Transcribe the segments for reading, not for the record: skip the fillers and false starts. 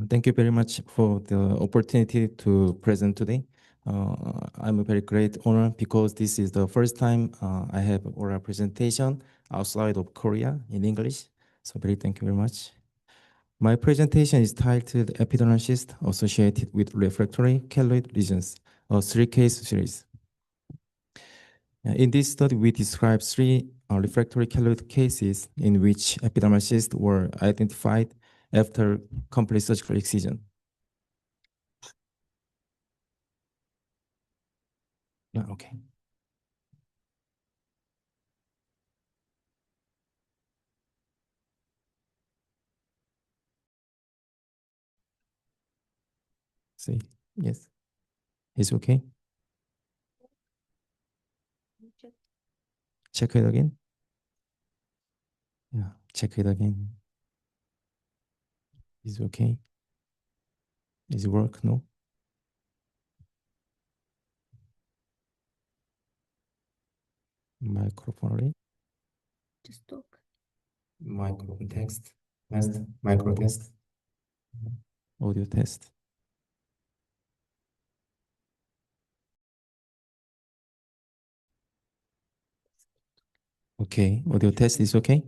Thank you very much for the opportunity to present today. I'm a very great honor because this is the first time I have oral presentation outside of Korea in English. So very thank you very much. My presentation is titled Epidermal Cyst Associated with Refractory Keloid Lesions, a three-case series. In this study, we describe three refractory keloid cases in which epidermal cysts were identified after complete surgical excision. Okay. See, yes, it's okay. Check it again. Yeah, check it again. Is it okay? Is it work? No. Microphone ready? Just talk. Microphone text. Test. Micro test. Audio test. Okay, audio test is okay?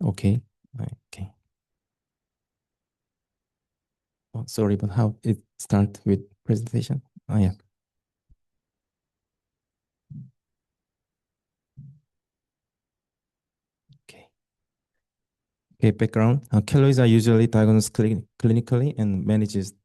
Okay, okay. Oh, sorry, but how it start with presentation? Oh, yeah. Okay. Okay, background. Keloids are usually diagnosed clinically and managed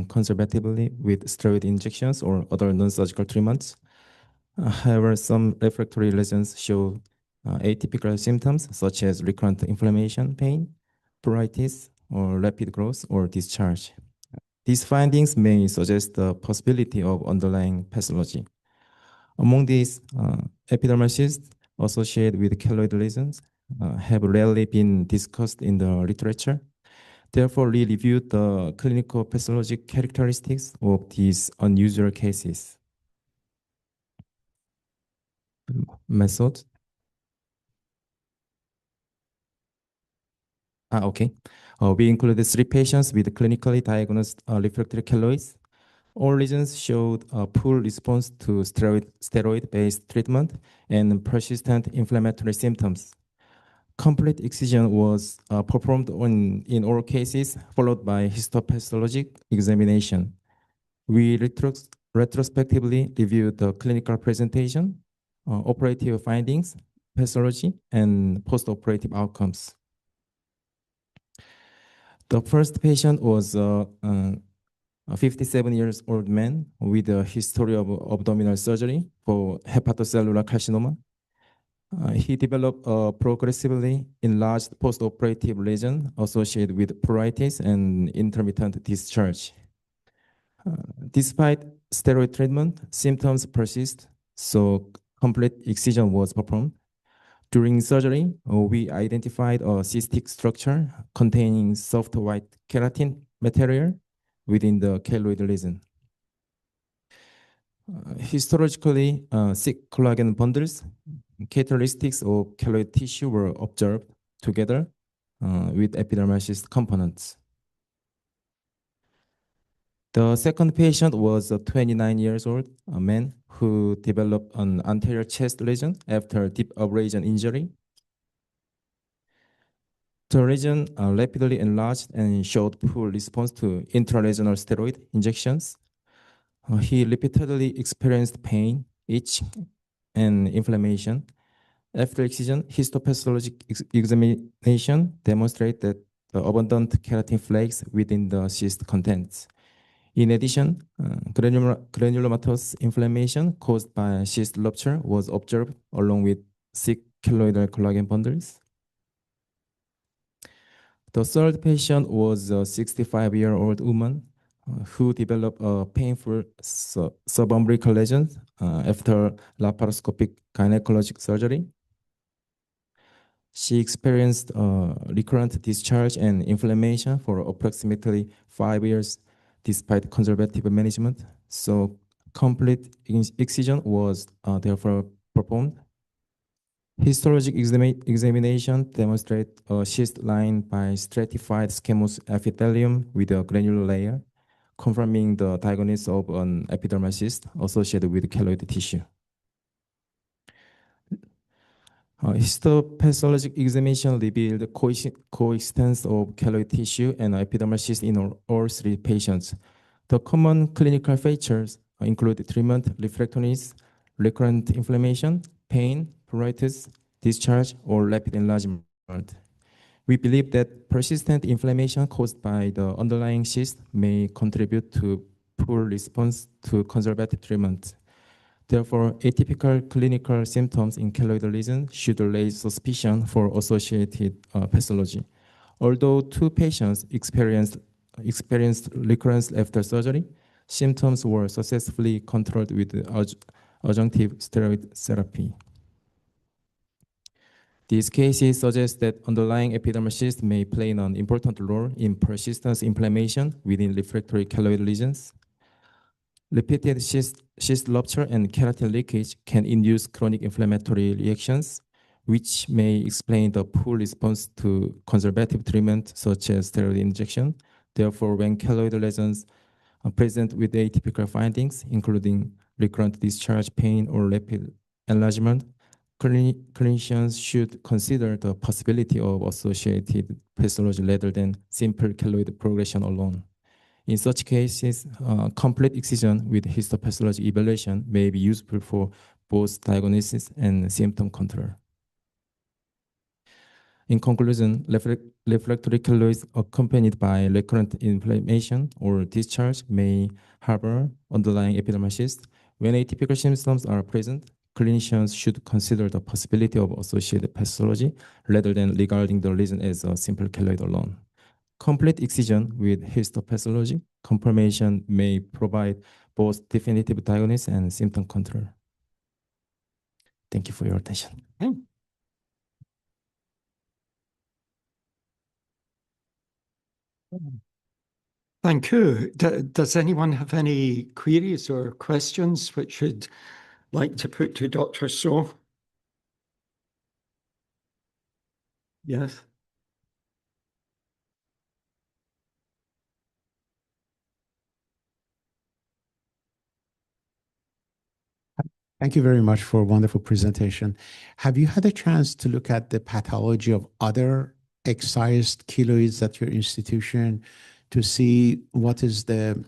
conservatively with steroid injections or other non-surgical treatments. However, some refractory lesions show atypical symptoms such as recurrent inflammation, pain, pruritus, or rapid growth or discharge. These findings may suggest the possibility of underlying pathology. Among these, epidermal cysts associated with keloid lesions have rarely been discussed in the literature. Therefore, we reviewed the clinical pathologic characteristics of these unusual cases. Method. Okay. We included three patients with clinically diagnosed refractory keloids. All lesions showed a poor response to steroid-based treatment and persistent inflammatory symptoms. Complete excision was performed in all cases, followed by histopathologic examination. We retrospectively reviewed the clinical presentation, operative findings, pathology, and post-operative outcomes. The first patient was a 57 years old man with a history of abdominal surgery for hepatocellular carcinoma. He developed a progressively enlarged post-operative lesion associated with pruritus and intermittent discharge. Despite steroid treatment, symptoms persist, so complete excision was performed. During surgery, we identified a cystic structure containing soft white keratin material within the keloid lesion. Histologically, thick collagen bundles, characteristics of keloid tissue were observed together with epidermal cyst components. The second patient was a 29 years old man who developed an anterior chest lesion after deep abrasion injury. The lesion rapidly enlarged and showed poor response to intralesional steroid injections. He repeatedly experienced pain, itch, and inflammation. After excision, histopathologic examination demonstrated the abundant keratin flakes within the cyst contents. In addition, granulomatous inflammation caused by cyst rupture was observed along with thick keloidal collagen bundles. The third patient was a 65-year-old woman who developed a painful subumbilical lesion after laparoscopic gynecologic surgery. She experienced recurrent discharge and inflammation for approximately 5 years despite conservative management. So complete excision was therefore performed. Histologic examination demonstrate a cyst lined by stratified squamous epithelium with a granular layer, confirming the diagnosis of an epidermal cyst associated with keloid tissue. Histopathologic examination revealed coexistence of keloid tissue and epidermal cyst in all three patients. The common clinical features include treatment refractoriness, recurrent inflammation, pain, pruritus, discharge, or rapid enlargement. We believe that persistent inflammation caused by the underlying cyst may contribute to poor response to conservative treatment. Therefore, atypical clinical symptoms in keloid lesions should raise suspicion for associated pathology. Although two patients experienced recurrence after surgery, symptoms were successfully controlled with adjunctive steroid therapy. These cases suggest that underlying epidermal cyst may play an important role in persistent inflammation within refractory keloid lesions. Repeated cyst rupture and keratin leakage can induce chronic inflammatory reactions, which may explain the poor response to conservative treatment such as steroid injection. Therefore, when keloid lesions are present with atypical findings, including recurrent discharge, pain, or rapid enlargement, clinicians should consider the possibility of associated pathology rather than simple keloid progression alone. In such cases, complete excision with histopathology evaluation may be useful for both diagnosis and symptom control. In conclusion, refractory keloids accompanied by recurrent inflammation or discharge may harbor underlying epidermal cyst. When atypical symptoms are present, clinicians should consider the possibility of associated pathology rather than regarding the lesion as a simple keloid alone. Complete excision with histopathology confirmation may provide both definitive diagnosis and symptom control. Thank you for your attention. Thank you. Does anyone have any queries or questions which you'd like to put to Dr. Seo? Yes. Thank you very much for a wonderful presentation. Have you had a chance to look at the pathology of other excised keloids at your institution to see what is the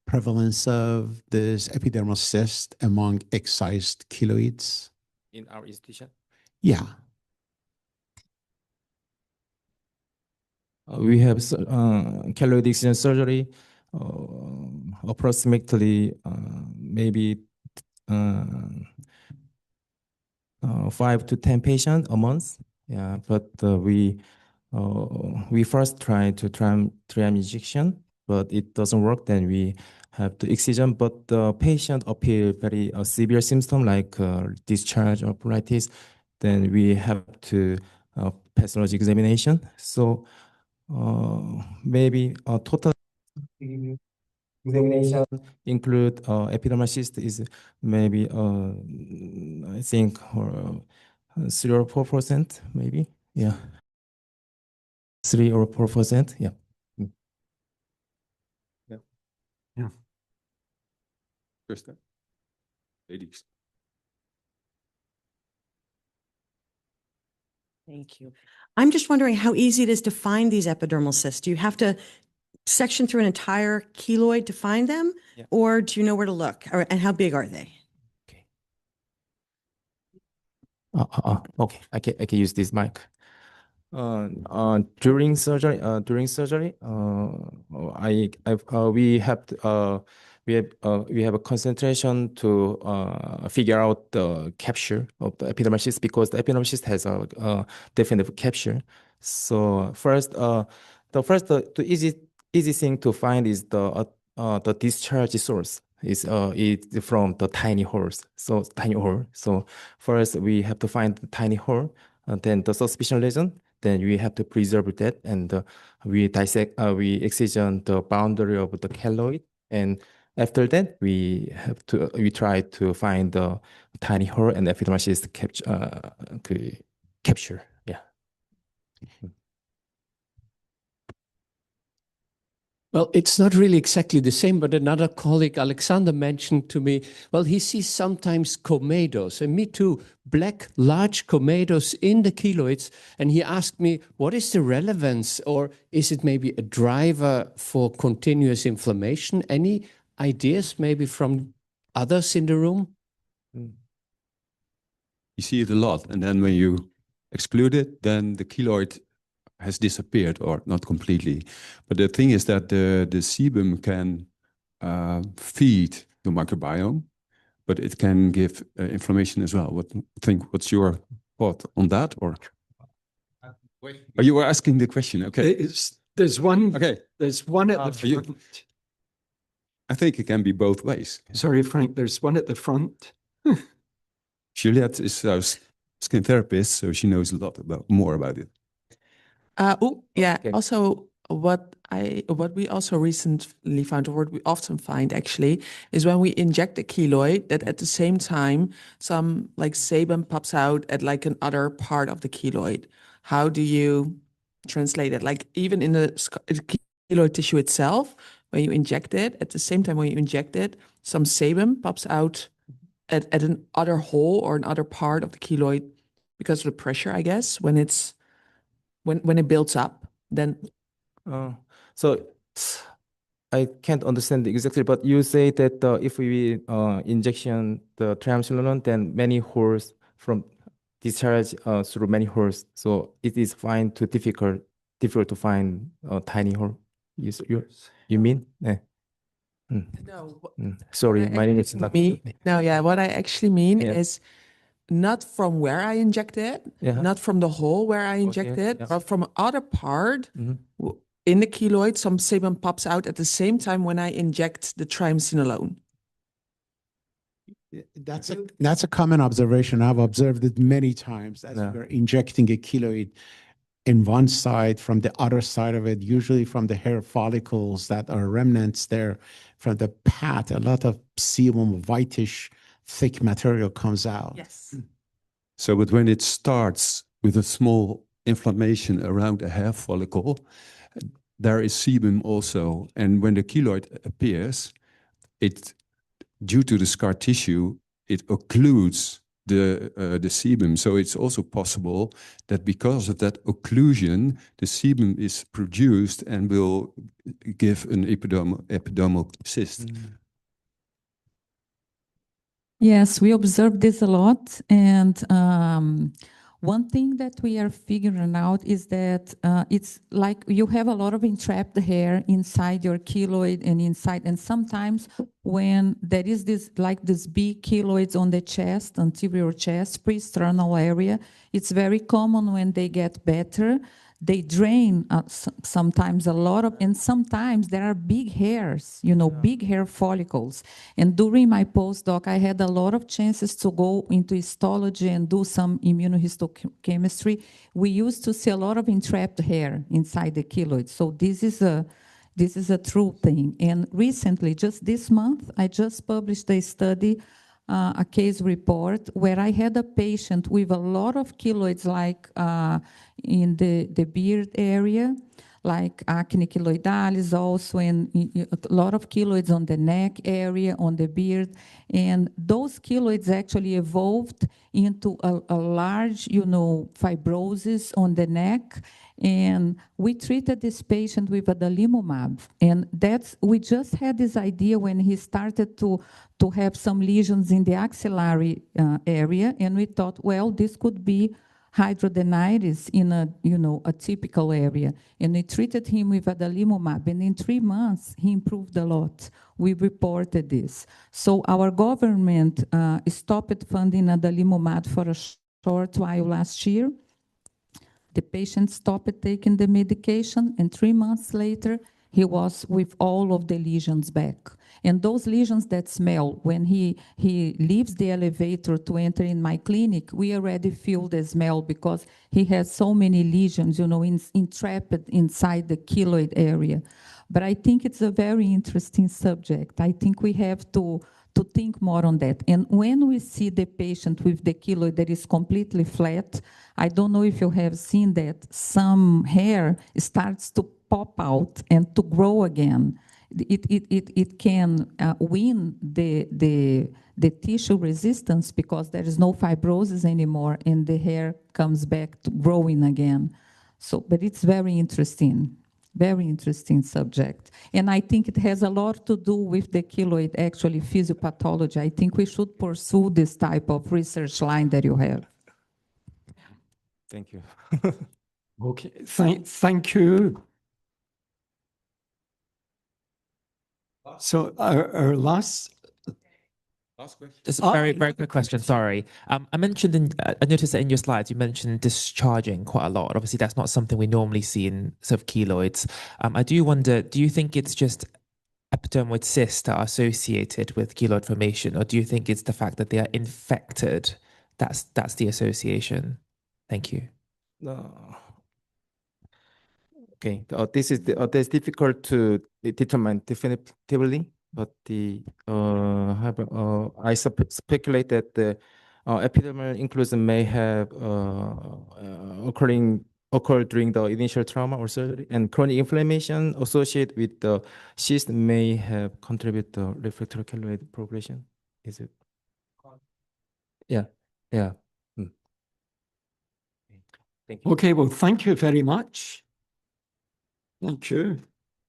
prevalence of this epidermal cyst among excised keloids? In our institution? Yeah. We have keloid excision surgery, approximately maybe 5 to 10 patients a month. Yeah, but we first try triam injection, but it doesn't work. Then we have the excision, but the patient appear very severe symptom like discharge or pruritus. Then we have to pathology examination. So maybe a total examination include epidermal cyst is maybe I think 3 or 4%, maybe. Yeah, 3 or 4%. Yeah. Yeah. Yeah. First, ladies. Thank you. I'm just wondering how easy it is to find these epidermal cysts. Do you have to section through an entire keloid to find them? Yeah. Or do you know where to look? And how big are they? Okay. Okay, I can use this mic. During surgery, we have a concentration to figure out the capture of the epidermal cyst because the epidermal cyst has a definite capture. So first, the easy thing to find is the discharge source is from the tiny holes. So tiny hole. So first we have to find the tiny hole, and then the suspicion lesion. Then we have to preserve that, and we excision the boundary of the keloid, and After that, we try to find the tiny hole and epidermal cyst capture. Yeah. Well, it's not really exactly the same, but another colleague, Alexander, mentioned to me, well, he sees sometimes comedos, and me too, black, large comedos in the keloids. And he asked me, what is the relevance, or is it maybe a driver for continuous inflammation? Any ideas maybe from others in the room? You see it a lot, and then when you exclude it, then the keloid has disappeared, or not completely. But the thing is that the sebum can feed the microbiome, but it can give inflammation as well. What's your thought on that? Or oh, you were asking the question. Okay. There's one. Okay. There's one at the for you. front. I think it can be both ways. Sorry, Frank. There's one at the front. Juliette is our skin therapist, so she knows a lot more about it. Yeah. Okay. Also, what we also recently found, or what we often find actually, is when we inject the keloid, that at the same time some like sebum pops out at like another part of the keloid. How do you translate it? Like even in the keloid tissue itself, when you inject it, at the same time when you inject it, some sebum pops out at an other hole or another part of the keloid because of the pressure, I guess, when it builds up, then So I can't understand exactly, but you say that if we injection the triamcinolone, then many holes from discharge through many holes. So it is difficult to find a tiny hole. You mean? no. Sorry, I my name is actually not. mean- No, yeah, what I actually mean Yeah. is not from where I inject it, Yeah. not from the hole where I inject Okay, it, yeah. but from other part Mhm. in the keloid, some sebum pops out at the same time when I inject the triamcinolone. That's a common observation. I've observed it many times as Yeah. we're injecting a keloid in one side, from the other side of it, usually from the hair follicles that are remnants there, from the pad, a lot of sebum, whitish, thick material comes out. Yes. So, but when it starts with a small inflammation around a hair follicle, there is sebum also. And when the keloid appears, due to the scar tissue, it occludes the sebum. So it's also possible that because of that occlusion, the sebum is produced and will give an epidermal cyst. Yes, we observe this a lot. And one thing that we are figuring out is that it's like you have a lot of entrapped hair inside your keloid and inside. And sometimes when there is this big keloids on the chest, anterior chest, pre-sternal area, it's very common when they get better. They drain sometimes a lot of, and sometimes there are big hairs, big hair follicles. And during my postdoc, I had a lot of chances to go into histology and do some immunohistochemistry. We used to see a lot of entrapped hair inside the keloid. So this is a true thing. And recently, just this month, I just published a study, a case report where I had a patient with a lot of keloids, like in the beard area, like acne keloidalis, also, and a lot of keloids on the neck area, on the beard. And those keloids actually evolved into a large, fibrosis on the neck. And we treated this patient with adalimumab. And we just had this idea when he started to have some lesions in the axillary area. And we thought, well, this could be hidradenitis in a typical area. And we treated him with adalimumab. And in 3 months, he improved a lot. We reported this. So our government stopped funding adalimumab for a short while last year. The patient stopped taking the medication, and 3 months later, he was with all of the lesions back. And those lesions that smell, when he leaves the elevator to enter in my clinic, we already feel the smell because he has so many lesions, you know, entrapped inside the keloid area. But I think it's a very interesting subject. I think we have to think more on that. And when we see the patient with the keloid that is completely flat, I don't know if you have seen that, some hair starts to pop out and to grow again. It can win the tissue resistance because there is no fibrosis anymore and the hair comes back to growing again. So, but it's very interesting subject. And I think it has a lot to do with the keloid, actually, physiopathology. I think we should pursue this type of research line that you have. Thank you. Okay, thank you. So our last question. Just a very quick question, sorry. I noticed that in your slides, you mentioned discharging quite a lot. Obviously, that's not something we normally see in sort of keloids. I do wonder, do you think it's just epidermal cysts that are associated with keloid formation, or do you think it's the fact that they are infected? That's the association. Thank you. Okay, this is difficult to determine definitively, but I speculate that the epidermal inclusion may have occurred during the initial trauma or surgery, and chronic inflammation associated with the cyst may have contributed to refractory keloid progression. Is it? Yeah. Thank you. Okay, well, thank you very much. Thank you.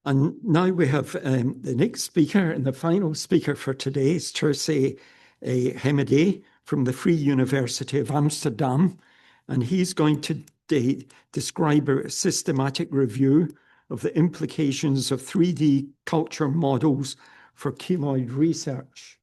And now we have the next speaker, and the final speaker for today is Tirce Hemede from the Free University of Amsterdam. And he's going to describe a systematic review of the implications of 3D culture models for keloid research.